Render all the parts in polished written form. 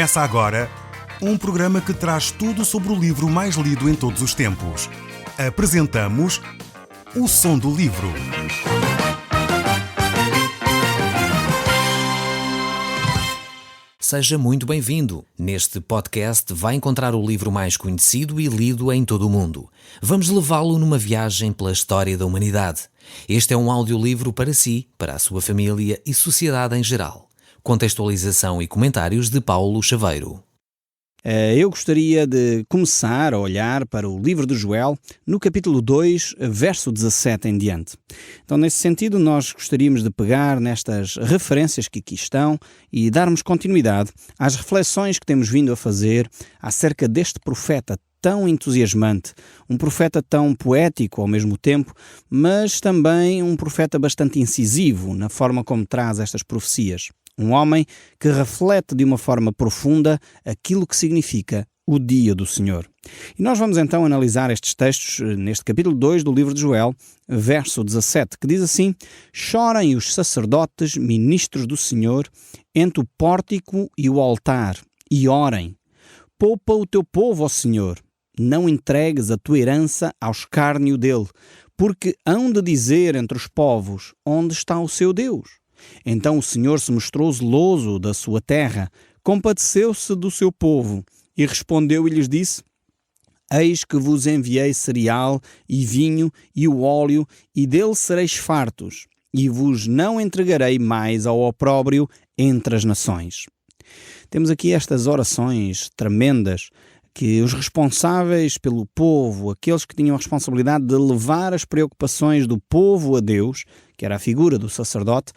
Começa agora um programa que traz tudo sobre o livro mais lido em todos os tempos. Apresentamos O Som do Livro. Seja muito bem-vindo. Neste podcast vai encontrar o livro mais conhecido e lido em todo o mundo. Vamos levá-lo numa viagem pela história da humanidade. Este é um audiolivro para si, para a sua família e sociedade em geral. Contextualização e comentários de Paulo Chaveiro. Eu gostaria de começar a olhar para o livro de Joel, no capítulo 2, verso 17 em diante. Então, nesse sentido, nós gostaríamos de pegar nestas referências que aqui estão e darmos continuidade às reflexões que temos vindo a fazer acerca deste profeta tão entusiasmante, um profeta tão poético ao mesmo tempo, mas também um profeta bastante incisivo na forma como traz estas profecias. Um homem que reflete de uma forma profunda aquilo que significa o dia do Senhor. E nós vamos então analisar estes textos neste capítulo 2 do livro de Joel, verso 17, que diz assim: Chorem os sacerdotes, ministros do Senhor, entre o pórtico e o altar, e orem. Poupa o teu povo, ó Senhor, não entregues a tua herança ao escárnio dele, porque hão de dizer entre os povos, onde está o seu Deus? Então o Senhor se mostrou zeloso da sua terra, compadeceu-se do seu povo e respondeu e lhes disse: Eis que vos enviei cereal e vinho e o óleo, e dele sereis fartos, e vos não entregarei mais ao opróbrio entre as nações. Temos aqui estas orações tremendas que os responsáveis pelo povo, aqueles que tinham a responsabilidade de levar as preocupações do povo a Deus, que era a figura do sacerdote,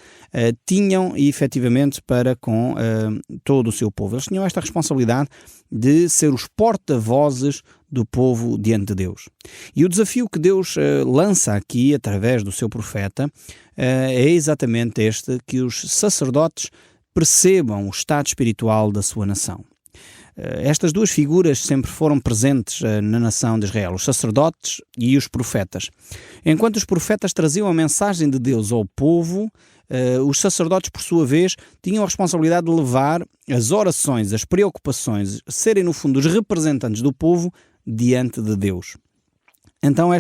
tinham efetivamente para com todo o seu povo. Eles tinham esta responsabilidade de ser os porta-vozes do povo diante de Deus. E o desafio que Deus lança aqui, através do seu profeta, é exatamente este, que os sacerdotes percebam o estado espiritual da sua nação. Estas duas figuras sempre foram presentes na nação de Israel, os sacerdotes e os profetas. Enquanto os profetas traziam a mensagem de Deus ao povo, os sacerdotes, por sua vez, tinham a responsabilidade de levar as orações, as preocupações, serem, no fundo, os representantes do povo diante de Deus. Então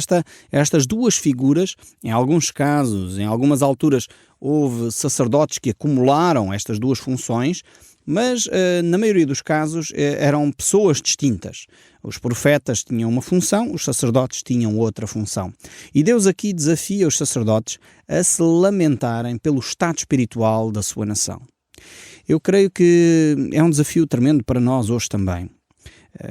estas duas figuras, em alguns casos, em algumas alturas, houve sacerdotes que acumularam estas duas funções, mas na maioria dos casos eram pessoas distintas. Os profetas tinham uma função, os sacerdotes tinham outra função. E Deus aqui desafia os sacerdotes a se lamentarem pelo estado espiritual da sua nação. Eu creio que é um desafio tremendo para nós hoje também.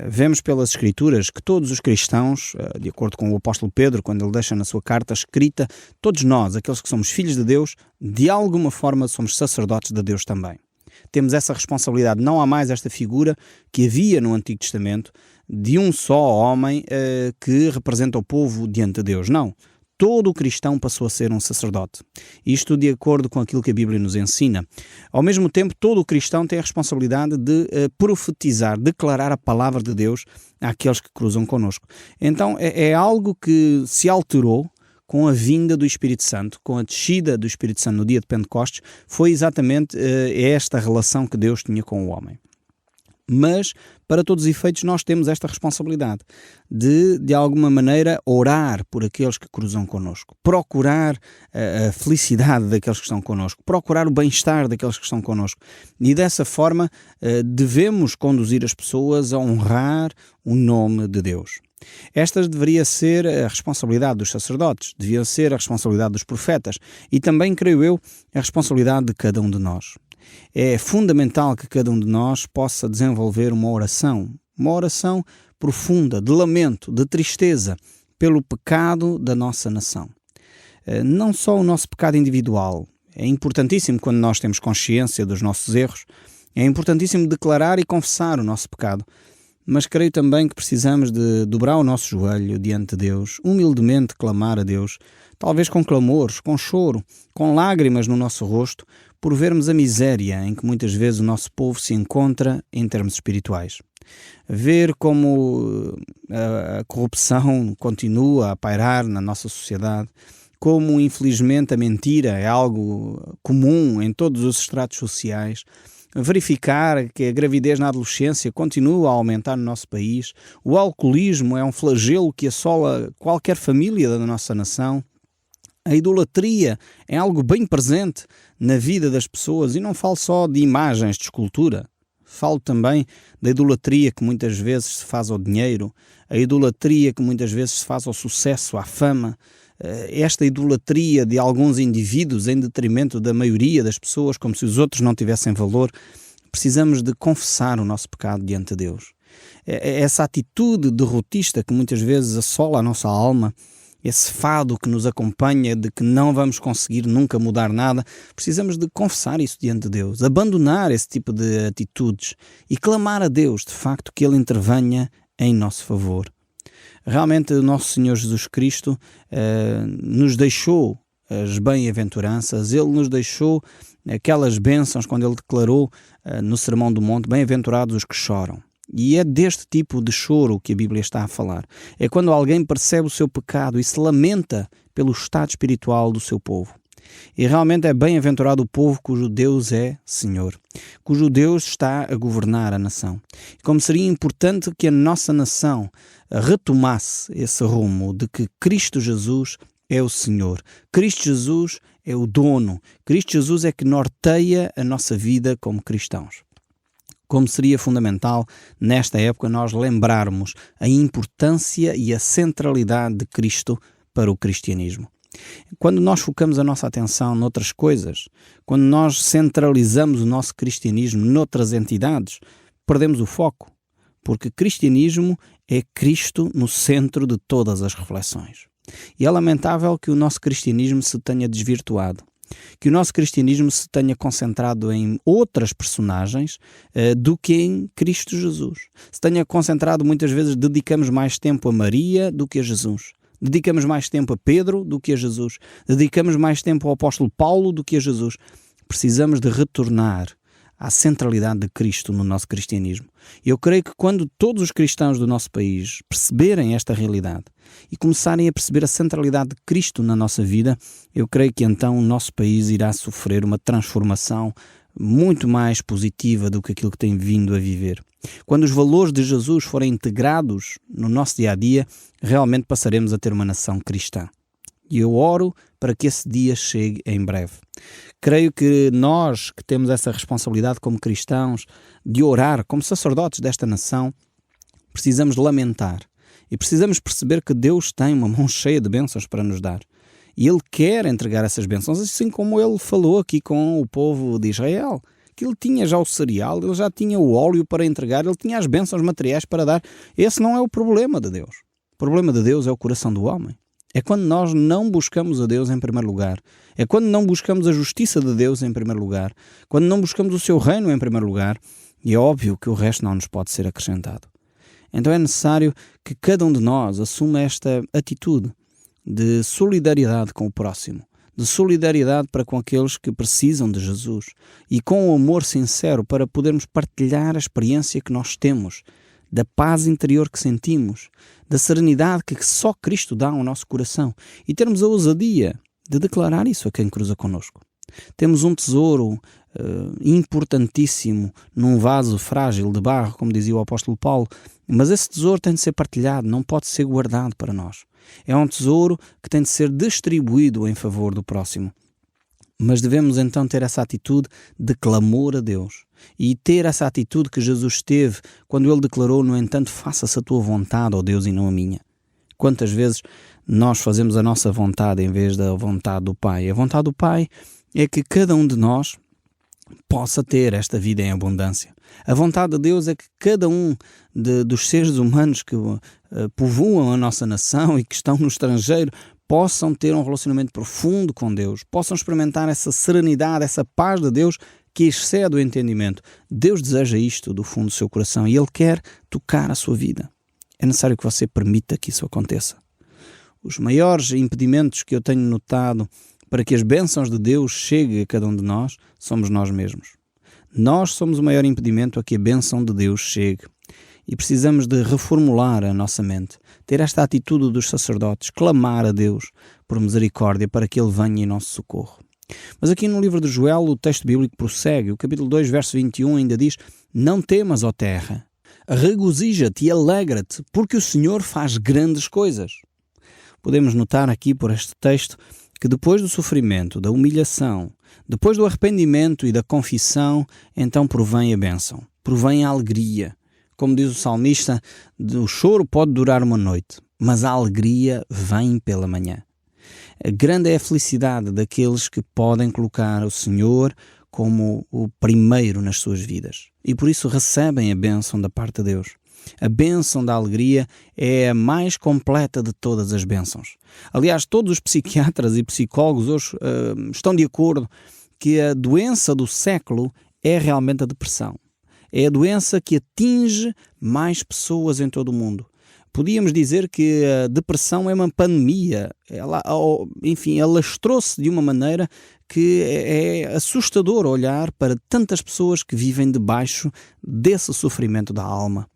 Vemos pelas Escrituras que todos os cristãos, de acordo com o apóstolo Pedro, quando ele deixa na sua carta escrita, todos nós, aqueles que somos filhos de Deus, de alguma forma somos sacerdotes de Deus também. Temos essa responsabilidade. Não há mais esta figura que havia no Antigo Testamento de um só homem que representa o povo diante de Deus. Não. Todo o cristão passou a ser um sacerdote. Isto de acordo com aquilo que a Bíblia nos ensina. Ao mesmo tempo, todo o cristão tem a responsabilidade de profetizar, declarar a palavra de Deus àqueles que cruzam connosco. Então é algo que se alterou com a vinda do Espírito Santo, com a descida do Espírito Santo no dia de Pentecostes. Foi exatamente esta relação que Deus tinha com o homem. Mas, para todos os efeitos, nós temos esta responsabilidade de alguma maneira, orar por aqueles que cruzam connosco, procurar a felicidade daqueles que estão connosco, procurar o bem-estar daqueles que estão connosco. E dessa forma, devemos conduzir as pessoas a honrar o nome de Deus. Esta deveria ser a responsabilidade dos sacerdotes, devia ser a responsabilidade dos profetas e também, creio eu, a responsabilidade de cada um de nós. É fundamental que cada um de nós possa desenvolver uma oração profunda, de lamento, de tristeza, pelo pecado da nossa nação. Não só o nosso pecado individual. É importantíssimo quando nós temos consciência dos nossos erros, é importantíssimo declarar e confessar o nosso pecado. Mas creio também que precisamos de dobrar o nosso joelho diante de Deus, humildemente clamar a Deus, talvez com clamores, com choro, com lágrimas no nosso rosto, por vermos a miséria em que muitas vezes o nosso povo se encontra em termos espirituais. Ver como a corrupção continua a pairar na nossa sociedade, como infelizmente a mentira é algo comum em todos os estratos sociais, verificar que a gravidez na adolescência continua a aumentar no nosso país. O alcoolismo é um flagelo que assola qualquer família da nossa nação. A idolatria é algo bem presente na vida das pessoas, e não falo só de imagens de escultura. Falo também da idolatria que muitas vezes se faz ao dinheiro, a idolatria que muitas vezes se faz ao sucesso, à fama. Esta idolatria de alguns indivíduos em detrimento da maioria das pessoas, como se os outros não tivessem valor. Precisamos de confessar o nosso pecado diante de Deus. Essa atitude derrotista que muitas vezes assola a nossa alma, esse fado que nos acompanha de que não vamos conseguir nunca mudar nada, precisamos de confessar isso diante de Deus, abandonar esse tipo de atitudes e clamar a Deus, de facto, que Ele intervenha em nosso favor. Realmente o nosso Senhor Jesus Cristo nos deixou as bem-aventuranças, Ele nos deixou aquelas bênçãos quando Ele declarou no Sermão do Monte: bem-aventurados os que choram. E é deste tipo de choro que a Bíblia está a falar. É quando alguém percebe o seu pecado e se lamenta pelo estado espiritual do seu povo. E realmente é bem-aventurado o povo cujo Deus é Senhor, cujo Deus está a governar a nação. E como seria importante que a nossa nação retomasse esse rumo de que Cristo Jesus é o Senhor, Cristo Jesus é o dono, Cristo Jesus é que norteia a nossa vida como cristãos. Como seria fundamental, nesta época, nós lembrarmos a importância e a centralidade de Cristo para o cristianismo. Quando nós focamos a nossa atenção noutras coisas, quando nós centralizamos o nosso cristianismo noutras entidades, perdemos o foco, porque cristianismo é Cristo no centro de todas as reflexões. E é lamentável que o nosso cristianismo se tenha desvirtuado, que o nosso cristianismo se tenha concentrado em outras personagens do que em Cristo Jesus. Se tenha concentrado, muitas vezes dedicamos mais tempo a Maria do que a Jesus. Dedicamos mais tempo a Pedro do que a Jesus. Dedicamos mais tempo ao apóstolo Paulo do que a Jesus. Precisamos de retornar à centralidade de Cristo no nosso cristianismo. Eu creio que quando todos os cristãos do nosso país perceberem esta realidade e começarem a perceber a centralidade de Cristo na nossa vida, eu creio que então o nosso país irá sofrer uma transformação muito mais positiva do que aquilo que tem vindo a viver. Quando os valores de Jesus forem integrados no nosso dia-a-dia, realmente passaremos a ter uma nação cristã. E eu oro para que esse dia chegue em breve. Creio que nós que temos essa responsabilidade como cristãos de orar como sacerdotes desta nação, precisamos lamentar e precisamos perceber que Deus tem uma mão cheia de bênçãos para nos dar. E Ele quer entregar essas bênçãos, assim como Ele falou aqui com o povo de Israel, que Ele tinha já o cereal, Ele já tinha o óleo para entregar, Ele tinha as bênçãos materiais para dar. Esse não é o problema de Deus. O problema de Deus é o coração do homem. É quando nós não buscamos a Deus em primeiro lugar. É quando não buscamos a justiça de Deus em primeiro lugar. Quando não buscamos o seu reino em primeiro lugar. E é óbvio que o resto não nos pode ser acrescentado. Então é necessário que cada um de nós assuma esta atitude de solidariedade com o próximo, de solidariedade para com aqueles que precisam de Jesus e com um amor sincero para podermos partilhar a experiência que nós temos, da paz interior que sentimos, da serenidade que só Cristo dá ao nosso coração e termos a ousadia de declarar isso a quem cruza connosco. Temos um tesouro importantíssimo num vaso frágil de barro, como dizia o apóstolo Paulo, mas esse tesouro tem de ser partilhado, não pode ser guardado para nós. É um tesouro que tem de ser distribuído em favor do próximo. Mas devemos então ter essa atitude de clamor a Deus e ter essa atitude que Jesus teve quando Ele declarou: no entanto, faça-se a tua vontade, ó Deus, e não a minha. Quantas vezes nós fazemos a nossa vontade em vez da vontade do Pai? A vontade do Pai é que cada um de nós possa ter esta vida em abundância. A vontade de Deus é que cada um dos seres humanos que povoam a nossa nação e que estão no estrangeiro possam ter um relacionamento profundo com Deus, possam experimentar essa serenidade, essa paz de Deus que excede o entendimento. Deus deseja isto do fundo do seu coração e Ele quer tocar a sua vida. É necessário que você permita que isso aconteça. Os maiores impedimentos que eu tenho notado para que as bênçãos de Deus cheguem a cada um de nós somos nós mesmos. Nós somos o maior impedimento a que a bênção de Deus chegue. E precisamos de reformular a nossa mente, ter esta atitude dos sacerdotes, clamar a Deus por misericórdia para que Ele venha em nosso socorro. Mas aqui no livro de Joel o texto bíblico prossegue. O capítulo 2, verso 21 ainda diz: Não temas, ó terra, regozija-te e alegra-te, porque o Senhor faz grandes coisas. Podemos notar aqui por este texto que depois do sofrimento, da humilhação, depois do arrependimento e da confissão, então provém a bênção, provém a alegria. Como diz o salmista, o choro pode durar uma noite, mas a alegria vem pela manhã. Grande é a felicidade daqueles que podem colocar o Senhor como o primeiro nas suas vidas e por isso recebem a bênção da parte de Deus. A bênção da alegria é a mais completa de todas as bênçãos. Aliás, todos os psiquiatras e psicólogos hoje estão de acordo que a doença do século é realmente a depressão. É a doença que atinge mais pessoas em todo o mundo. Podíamos dizer que a depressão é uma pandemia. Ela alastrou-se de uma maneira que é assustador olhar para tantas pessoas que vivem debaixo desse sofrimento da alma.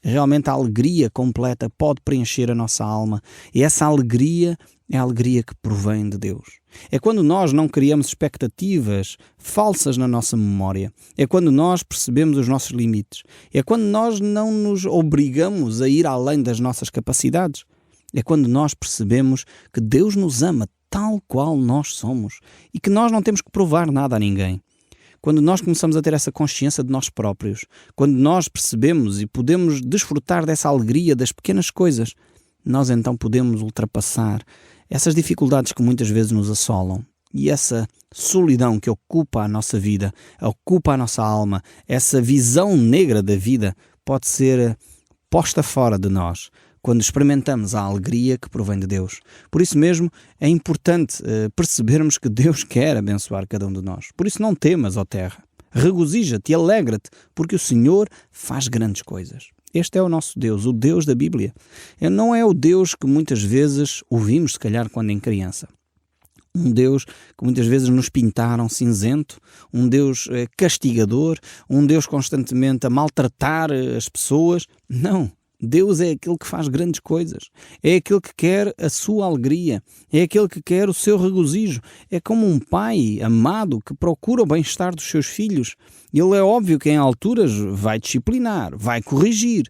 Realmente a alegria completa pode preencher a nossa alma. E essa alegria é a alegria que provém de Deus. É quando nós não criamos expectativas falsas na nossa memória. É quando nós percebemos os nossos limites. É quando nós não nos obrigamos a ir além das nossas capacidades. É quando nós percebemos que Deus nos ama tal qual nós somos e que nós não temos que provar nada a ninguém. Quando nós começamos a ter essa consciência de nós próprios, quando nós percebemos e podemos desfrutar dessa alegria das pequenas coisas, nós então podemos ultrapassar essas dificuldades que muitas vezes nos assolam. E essa solidão que ocupa a nossa vida, ocupa a nossa alma, essa visão negra da vida pode ser posta fora de nós quando experimentamos a alegria que provém de Deus. Por isso mesmo é importante percebermos que Deus quer abençoar cada um de nós. Por isso não temas, ó terra, regozija-te e alegra-te, porque o Senhor faz grandes coisas. Este é o nosso Deus, o Deus da Bíblia. Não é o Deus que muitas vezes ouvimos, se calhar, quando em criança. Um Deus que muitas vezes nos pintaram cinzento, um Deus castigador, um Deus constantemente a maltratar as pessoas. Não. Deus é aquele que faz grandes coisas, é aquele que quer a sua alegria, é aquele que quer o seu regozijo. É como um pai amado que procura o bem-estar dos seus filhos. Ele é óbvio que em alturas vai disciplinar, vai corrigir,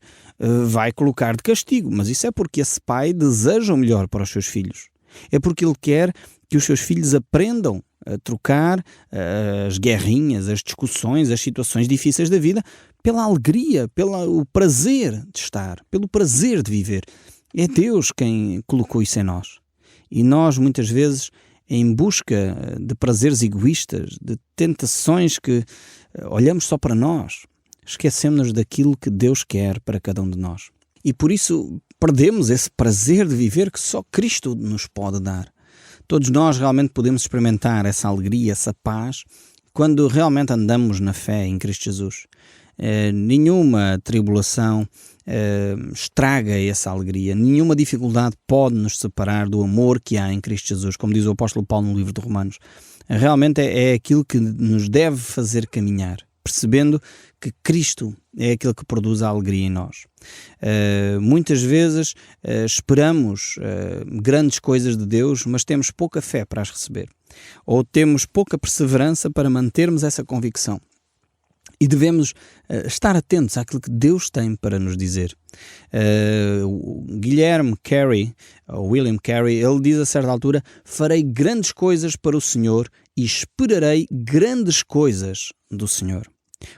vai colocar de castigo, mas isso é porque esse pai deseja o melhor para os seus filhos. É porque ele quer que os seus filhos aprendam a trocar as guerrinhas, as discussões, as situações difíceis da vida pela alegria, pelo prazer de estar, pelo prazer de viver. É Deus quem colocou isso em nós. E nós, muitas vezes, em busca de prazeres egoístas, de tentações que olhamos só para nós, esquecemos-nos daquilo que Deus quer para cada um de nós. E por isso perdemos esse prazer de viver que só Cristo nos pode dar. Todos nós realmente podemos experimentar essa alegria, essa paz, quando realmente andamos na fé em Cristo Jesus. Nenhuma tribulação estraga essa alegria, nenhuma dificuldade pode nos separar do amor que há em Cristo Jesus, como diz o apóstolo Paulo no livro de Romanos. Realmente é aquilo que nos deve fazer caminhar, percebendo que Cristo é aquele que produz a alegria em nós. Muitas vezes esperamos grandes coisas de Deus, mas temos pouca fé para as receber. Ou temos pouca perseverança para mantermos essa convicção. E devemos estar atentos àquilo que Deus tem para nos dizer. William Carey, ele diz a certa altura: farei grandes coisas para o Senhor e esperarei grandes coisas do Senhor.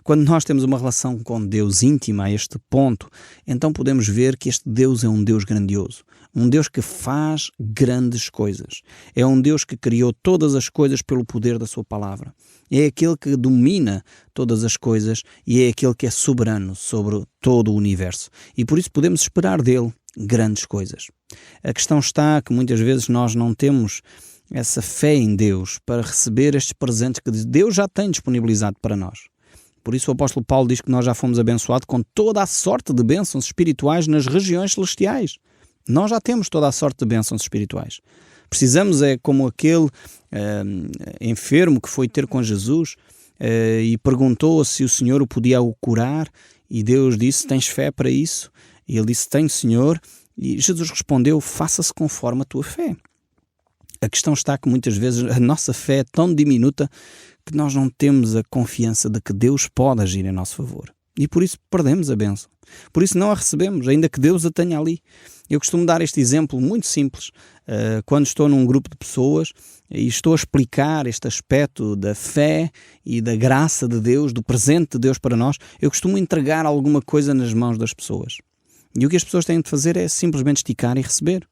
Quando nós temos uma relação com Deus íntima a este ponto, então podemos ver que este Deus é um Deus grandioso, um Deus que faz grandes coisas. É um Deus que criou todas as coisas pelo poder da sua palavra. É aquele que domina todas as coisas e é aquele que é soberano sobre todo o universo. E por isso podemos esperar dele grandes coisas. A questão está que muitas vezes nós não temos essa fé em Deus para receber estes presentes que Deus já tem disponibilizado para nós. Por isso o apóstolo Paulo diz que nós já fomos abençoados com toda a sorte de bênçãos espirituais nas regiões celestiais. Nós já temos toda a sorte de bênçãos espirituais. Precisamos é como aquele enfermo que foi ter com Jesus e perguntou se o Senhor o podia curar, e Deus disse: tens fé para isso? E ele disse: tenho, Senhor. E Jesus respondeu: faça-se conforme a tua fé. A questão está que muitas vezes a nossa fé é tão diminuta que nós não temos a confiança de que Deus pode agir em nosso favor. E por isso perdemos a bênção. Por isso não a recebemos, ainda que Deus a tenha ali. Eu costumo dar este exemplo muito simples. Quando estou num grupo de pessoas e estou a explicar este aspecto da fé e da graça de Deus, do presente de Deus para nós, eu costumo entregar alguma coisa nas mãos das pessoas. E o que as pessoas têm de fazer é simplesmente esticar e receber.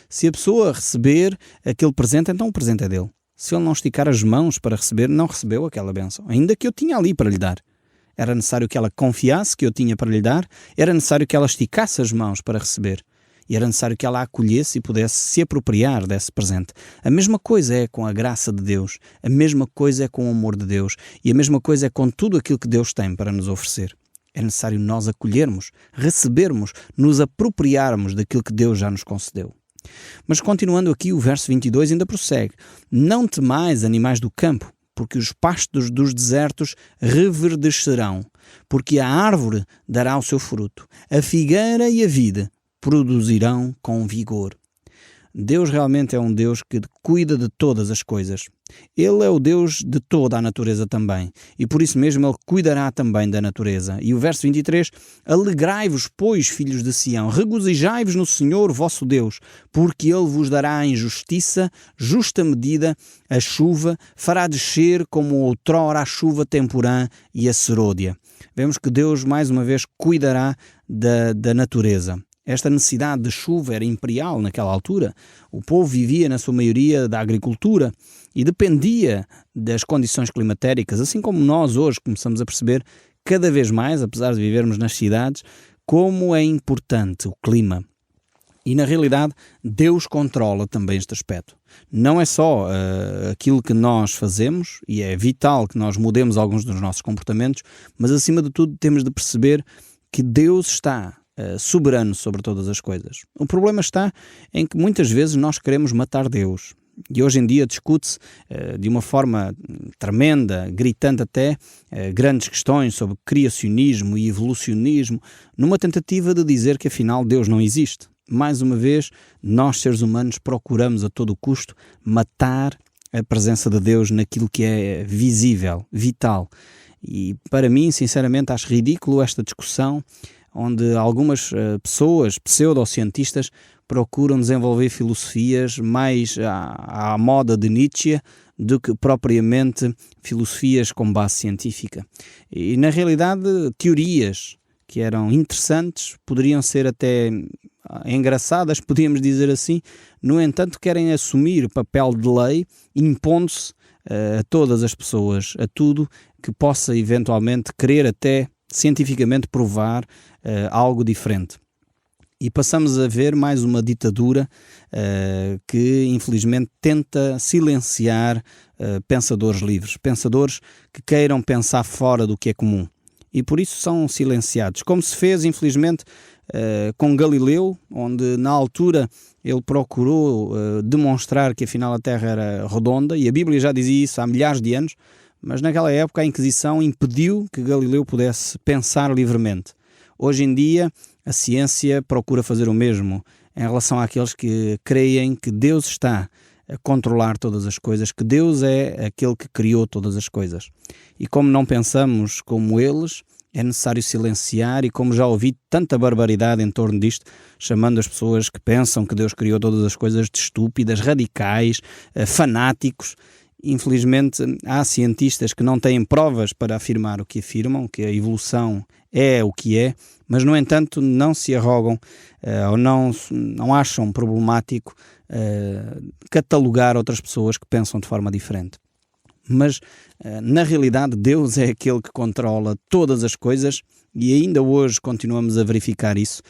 Se a pessoa receber aquele presente, então o presente é dele. Se ele não esticar as mãos para receber, não recebeu aquela bênção, ainda que eu tinha ali para lhe dar. Era necessário que ela confiasse que eu tinha para lhe dar, era necessário que ela esticasse as mãos para receber. E era necessário que ela a acolhesse e pudesse se apropriar desse presente. A mesma coisa é com a graça de Deus, a mesma coisa é com o amor de Deus e a mesma coisa é com tudo aquilo que Deus tem para nos oferecer. É necessário nós acolhermos, recebermos, nos apropriarmos daquilo que Deus já nos concedeu. Mas continuando aqui, o verso 22 ainda prossegue. Não temais, animais do campo, porque os pastos dos desertos reverdecerão, porque a árvore dará o seu fruto, a figueira e a vide produzirão com vigor. Deus realmente é um Deus que cuida de todas as coisas. Ele é o Deus de toda a natureza também. E por isso mesmo Ele cuidará também da natureza. E o verso 23, alegrai-vos, pois, filhos de Sião, regozijai-vos no Senhor vosso Deus, porque Ele vos dará em justiça, justa medida, a chuva, fará descer como outrora a chuva temporã e a serôdia. Vemos que Deus mais uma vez cuidará da natureza. Esta necessidade de chuva era imperial naquela altura. O povo vivia, na sua maioria, da agricultura e dependia das condições climatéricas, assim como nós hoje começamos a perceber cada vez mais, apesar de vivermos nas cidades, como é importante o clima. E, na realidade, Deus controla também este aspecto. Não é só aquilo que nós fazemos, e é vital que nós mudemos alguns dos nossos comportamentos, mas, acima de tudo, temos de perceber que Deus está soberano sobre todas as coisas. O problema está em que muitas vezes nós queremos matar Deus. E hoje em dia discute-se de uma forma tremenda, gritante até, grandes questões sobre criacionismo e evolucionismo, numa tentativa de dizer que afinal Deus não existe. Mais uma vez, nós seres humanos procuramos a todo custo matar a presença de Deus naquilo que é visível, vital. E para mim, sinceramente, acho ridículo esta discussão onde algumas pessoas, pseudocientistas, procuram desenvolver filosofias mais à moda de Nietzsche do que propriamente filosofias com base científica. E, na realidade, teorias que eram interessantes, poderiam ser até engraçadas, podíamos dizer assim, no entanto querem assumir o papel de lei, impondo-se a todas as pessoas, a tudo que possa eventualmente querer até cientificamente provar algo diferente. E passamos a ver mais uma ditadura que infelizmente tenta silenciar pensadores livres, pensadores que queiram pensar fora do que é comum. E por isso são silenciados, como se fez infelizmente com Galileu, onde na altura ele procurou demonstrar que afinal a Terra era redonda, e a Bíblia já dizia isso há milhares de anos, mas naquela época a Inquisição impediu que Galileu pudesse pensar livremente. Hoje em dia a ciência procura fazer o mesmo em relação àqueles que creem que Deus está a controlar todas as coisas, que Deus é aquele que criou todas as coisas. E como não pensamos como eles, é necessário silenciar, e como já ouvi tanta barbaridade em torno disto, chamando as pessoas que pensam que Deus criou todas as coisas de estúpidas, radicais, fanáticos. Infelizmente, há cientistas que não têm provas para afirmar o que afirmam, que a evolução é o que é, mas, no entanto, não se arrogam ou não acham problemático catalogar outras pessoas que pensam de forma diferente. Mas, na realidade, Deus é aquele que controla todas as coisas e ainda hoje continuamos a verificar isso.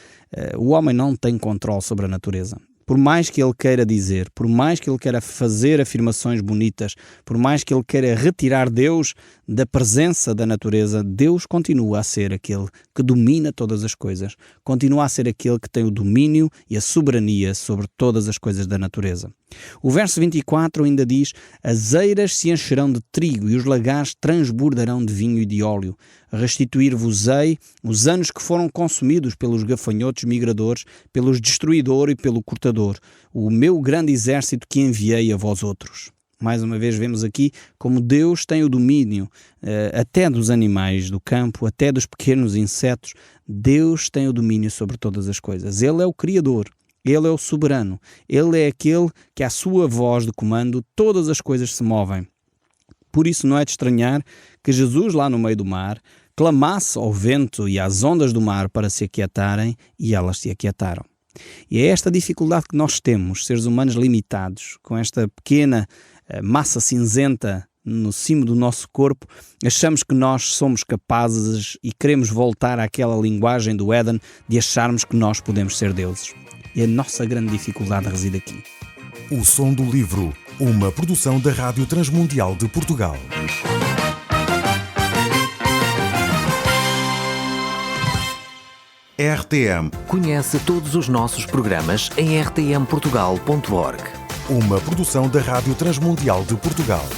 O homem não tem controle sobre a natureza. Por mais que ele queira dizer, por mais que ele queira fazer afirmações bonitas, por mais que ele queira retirar Deus da presença da natureza, Deus continua a ser aquele que domina todas as coisas, continua a ser aquele que tem o domínio e a soberania sobre todas as coisas da natureza. O verso 24 ainda diz: as eiras se encherão de trigo e os lagares transbordarão de vinho e de óleo. Restituir-vos-ei os anos que foram consumidos pelos gafanhotos migradores, pelos destruidor e pelo cortador, o meu grande exército que enviei a vós outros. Mais uma vez vemos aqui como Deus tem o domínio até dos animais do campo, até dos pequenos insetos. Deus tem o domínio sobre todas as coisas. Ele é o Criador. Ele é o soberano. Ele é aquele que, à sua voz de comando, todas as coisas se movem. Por isso não é de estranhar que Jesus, lá no meio do mar, clamasse ao vento e às ondas do mar para se aquietarem, e elas se aquietaram. E é esta dificuldade que nós temos, seres humanos limitados, com esta pequena massa cinzenta no cimo do nosso corpo. Achamos que nós somos capazes e queremos voltar àquela linguagem do Éden de acharmos que nós podemos ser deuses. E a nossa grande dificuldade reside aqui. O Som do Livro, uma produção da Rádio Transmundial de Portugal. RTM. Conhece todos os nossos programas em rtmportugal.org. Uma produção da Rádio Transmundial de Portugal.